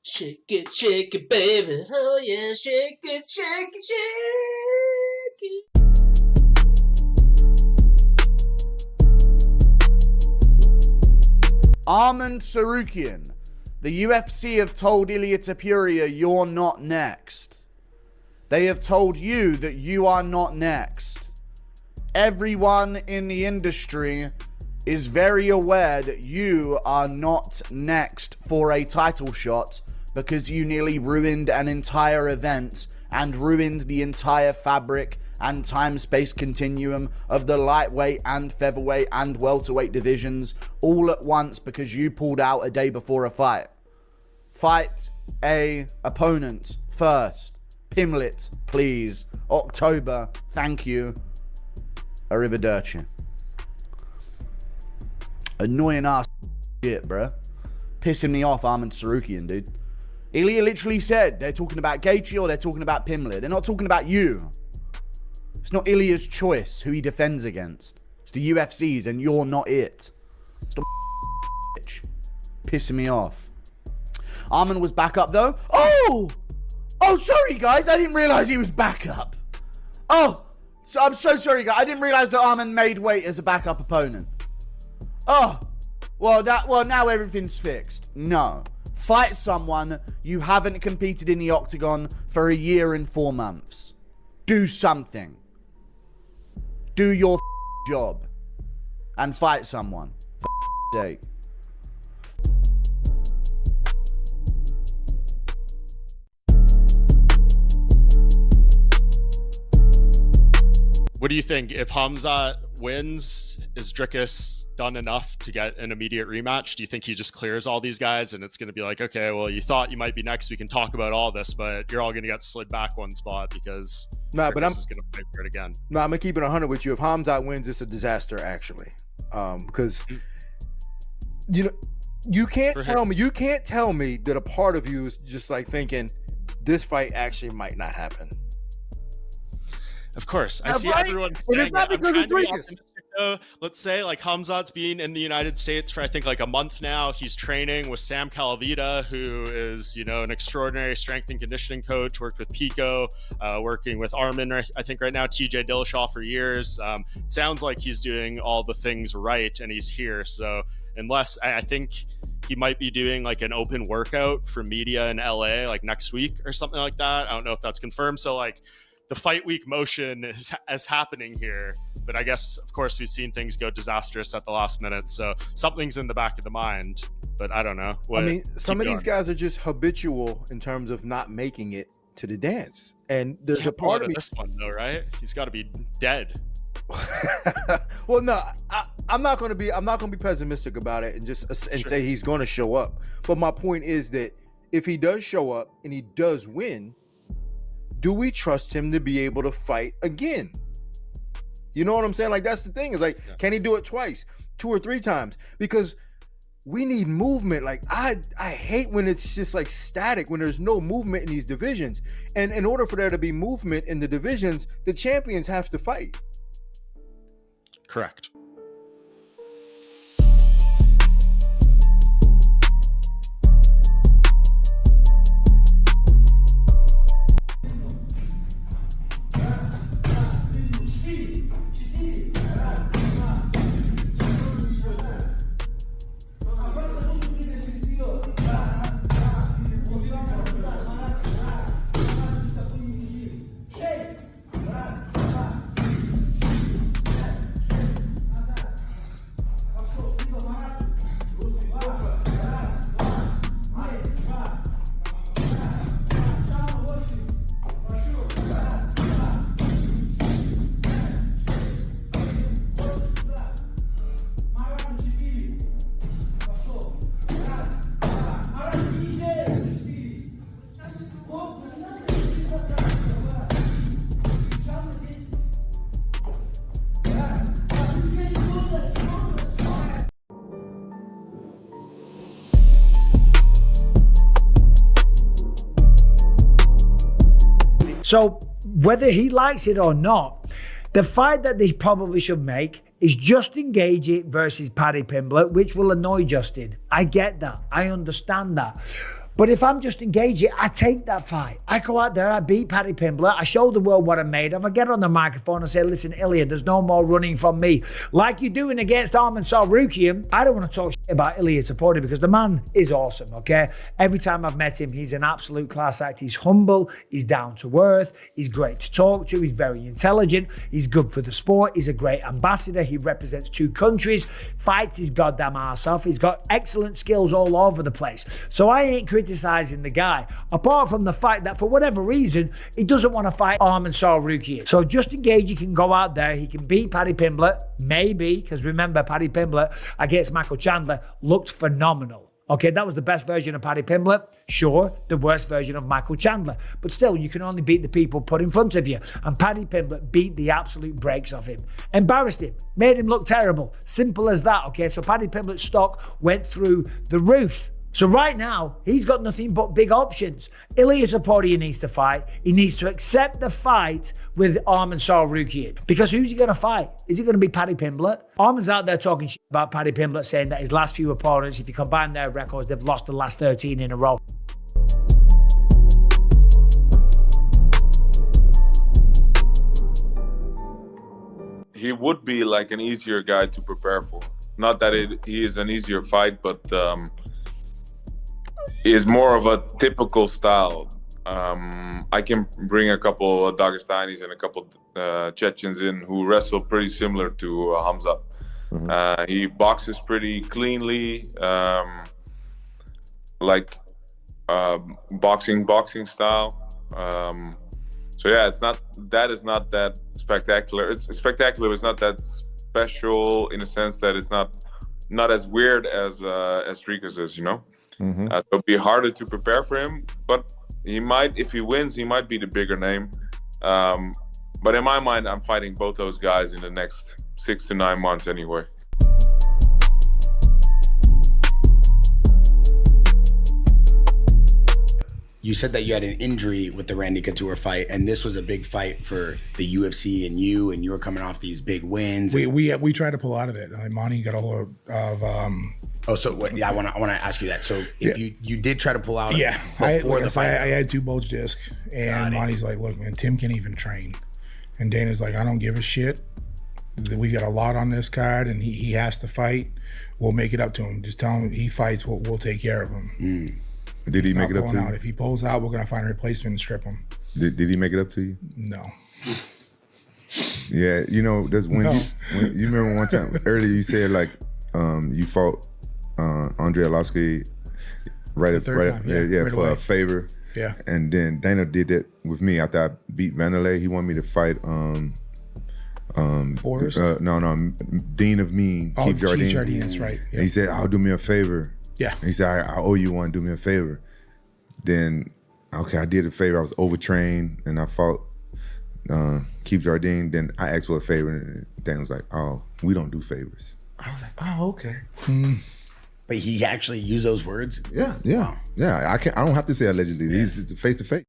Shake it, baby. Oh yeah, shake it, shake it, shake it. Arman Tsarukyan. The UFC have told Ilia Topuria you're not next. They have told you that you are not next. Everyone in the industry is very aware that you are not next for a title shot because you nearly ruined an entire event and ruined the entire fabric and time-space continuum of the lightweight and featherweight and welterweight divisions all at once because you pulled out a day before a fight. Fight a opponent first. Pimlet, please. October, thank you. Arrivederci. Annoying ass shit, bruh. Pissing me off, Arman Tsarukyan, dude. Ilia literally said they're talking about Gaethje or they're talking about Pimlet. They're not talking about you. It's not Ilia's choice who he defends against. It's the UFC's and you're not it. Stop bitch. Pissing me off. Arman was back up though. Oh, sorry guys. I didn't realize he was back up. Oh, so I'm so sorry guys. I didn't realize that Arman made weight as a backup opponent. Oh, well now everything's fixed. No. Fight someone you haven't competed in the octagon for a year and 4 months. Do something. Do your job. And fight someone. For sake. What do you think? If Khamzat wins, is Dricus done enough to get an immediate rematch? Do you think he just clears all these guys and it's going to be like, okay, well, you thought you might be next. We can talk about all this, but you're all going to get slid back one spot because Dricus is going to fight for it again. No, I'm going to keep it 100 with you. If Khamzat wins, it's a disaster, actually. Because, you know, you can't tell me that a part of you is just like thinking this fight actually might not happen. Of course, I see everyone saying it's not because of Dricus. Let's say like Khamzat's been in the United States for I think like a month now. He's training with Sam Calavita, who is, you know, an extraordinary strength and conditioning coach. Worked with Pico, working with Arman. I think right now TJ Dillashaw for years. It sounds like he's doing all the things right, and he's here. So unless I think he might be doing like an open workout for media in LA like next week or something like that. I don't know if that's confirmed. So like, the fight week motion is happening here, but I guess of course we've seen things go disastrous at the last minute, so something's in the back of the mind, but I don't know. Some of these guys are just habitual in terms of not making it to the dance, and there's a part of this one though, right? He's got to be dead. Well, no, I'm not going to be pessimistic about it and say he's going to show up. But my point is that if he does show up and he does win, do we trust him to be able to fight again? You know what I'm saying? Like, that's the thing. Is like, can he do it twice, 2 or 3 times? Because we need movement. Like, I hate when it's just like static, when there's no movement in these divisions. And in order for there to be movement in the divisions, the champions have to fight. Correct. So whether he likes it or not, the fight that they probably should make is Justin Gaethje versus Paddy Pimblett, which will annoy Justin. I get that. I understand that. But if I'm Justin Gaethje, I take that fight. I go out there, I beat Paddy Pimblett, I show the world what I'm made of, I get on the microphone and say, listen, Ilya, there's no more running from me. Like you're doing against Arman Tsarukyan, I don't want to talk shit about Ilya Taporia because the man is awesome, okay? Every time I've met him, he's an absolute class act. He's humble, he's down to earth, he's great to talk to, he's very intelligent, he's good for the sport, he's a great ambassador, he represents 2 countries, fights his goddamn ass off, he's got excellent skills all over the place. So I ain't criticizing the guy, apart from the fact that for whatever reason, he doesn't want to fight Arman Tsarukyan. So Justin Gaethje can go out there, he can beat Paddy Pimblett, maybe, because remember, Paddy Pimblett against Michael Chandler looked phenomenal. Okay, that was the best version of Paddy Pimblett. Sure, the worst version of Michael Chandler. But still, you can only beat the people put in front of you. And Paddy Pimblett beat the absolute brakes off him. Embarrassed him. Made him look terrible. Simple as that, okay? So Paddy Pimblett's stock went through the roof. So right now, he's got nothing but big options. Ilya Taporia needs to fight. He needs to accept the fight with Arman Tsarukyan. Because who's he going to fight? Is it going to be Paddy Pimblett? Arman's out there talking shit about Paddy Pimblett, saying that his last few opponents, if you combine their records, they've lost the last 13 in a row. He would be like an easier guy to prepare for. Not that he is an easier fight, but is more of a typical style. I can bring a couple of Dagestanis and a couple Chechens in who wrestle pretty similar to Khamzat. Mm-hmm. He boxes pretty cleanly, boxing style. So yeah, that is not that spectacular. It's spectacular, but it's not that special in a sense that it's not as weird as Strikas is, you know. Mm-hmm. So it'll be harder to prepare for him, but he might, if he wins, he might be the bigger name. But in my mind, I'm fighting both those guys in the next 6 to 9 months anyway. You said that you had an injury with the Randy Couture fight, and this was a big fight for the UFC and you were coming off these big wins. We tried to pull out of it. Monty got a hold of. Oh, so what, yeah, I want to ask you that. So if you did try to pull out, yeah, before the fight, I had 2 bulge discs, and Monty's like, "Look, man, Tim can't even train," and Dana's like, "I don't give a shit. We got a lot on this card, and he has to fight. We'll make it up to him. Just tell him he fights. We'll take care of him." Mm. Did he make it up to you? If he pulls out, we're gonna find a replacement and strip him. Did he make it up to you? No. Yeah, you know, that's when you remember one time earlier you said like you fought Andre Arlovski right for a favor. Yeah. And then Dana did that with me after I beat Vanderlei. He wanted me to fight Forrest? Dean of Mean, Keith Jardine. Keith Jardine, that's right. Yeah. And he said, "I'll do me a favor." Yeah. And he said, I owe you one, do me a favor. Then, okay, I did a favor. I was overtrained and I fought Keith Jardine. Then I asked for a favor and Dan was like, "Oh, we don't do favors." I was like, "Oh, okay." Mm. But he actually used those words? Yeah. I don't have to say allegedly. He's face to face.